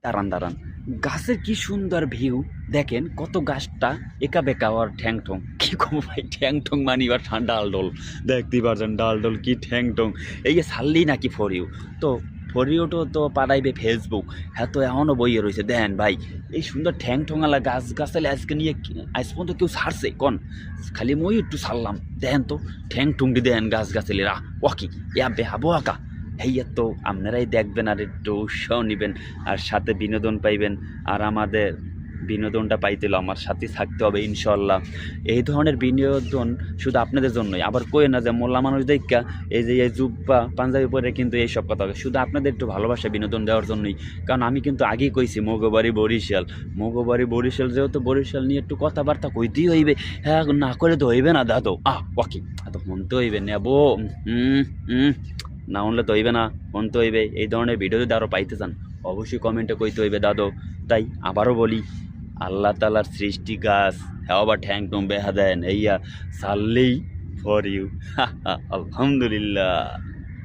দাঁড়ান দাঁড়ান, গাছের কি সুন্দর ভিউ। দেখেন কত গাছটা একা বেকা আর ঠ্যাং ঠং কি কম ভাই, ঠ্যাং ঠং মানি আর ডাল ডোল দেখতেই পারছেন, ডাল ডোল কি ঠ্যাং ঠং। এই যে ছাড়লেই নাকি ফর ইউ, তো ফর ইউটো তো পাঠাইবে ফেসবুক, হ্যাঁ তো এখনও বইয়ে রয়েছে। দেন ভাই এই সুন্দর ঠ্যাং ঠোঙালা গাছ গাছালে আজকে নিয়ে আজ পর্যন্ত কেউ ছাড়ছে কন? খালি মই একটু ছাড়লাম, দেন তো ঠ্যাং ঠুংটি দেন গাছ গাছালিরা ওয়াকি ইয়া বেহাবো আঁকা। হেইয়া তো আপনারাই দেখবেন আর একটু উৎসাহ নেবেন আর সাথে বিনোদন পাইবেন। আর আমাদের বিনোদনটা পাইতে হলে আমার সাথে থাকতে হবে ইনশাল্লাহ। এই ধরনের বিনোদন শুধু আপনাদের জন্যই, আবার কই না যে মোল্লা মানুষ দেখা এই যে এই জুব্বা পাঞ্জাবি পরে কিন্তু এইসব কথা হবে, শুধু আপনাদের একটু ভালোবাসা বিনোদন দেওয়ার জন্যই। কারণ আমি কিন্তু আগেই কইছি মগবাড়ি বরিশাল, মগবাড়ি বরিশাল, যেহেতু বরিশাল নিয়ে একটু কথাবার্তা কইতেই হইবে। হ্যাঁ না করে তো হইবে না দাদু, ওয়াকি তো শুনতে হইবে নেবো। হুম হুম না শুনলে তো হইবে না, শুনতে হইবে। এই ধরনের ভিডিও যদি আরও পাইতে চান অবশ্যই কমেন্টে কইতে হইবে দাদু। তাই আবারও বলি, আল্লাহ তালার সৃষ্টি গাছ, হ্যাঁ আবার ঠ্যাং টুং বেহা দেন এইয়া সারলেই ফর ইউ। আলহামদুলিল্লাহ।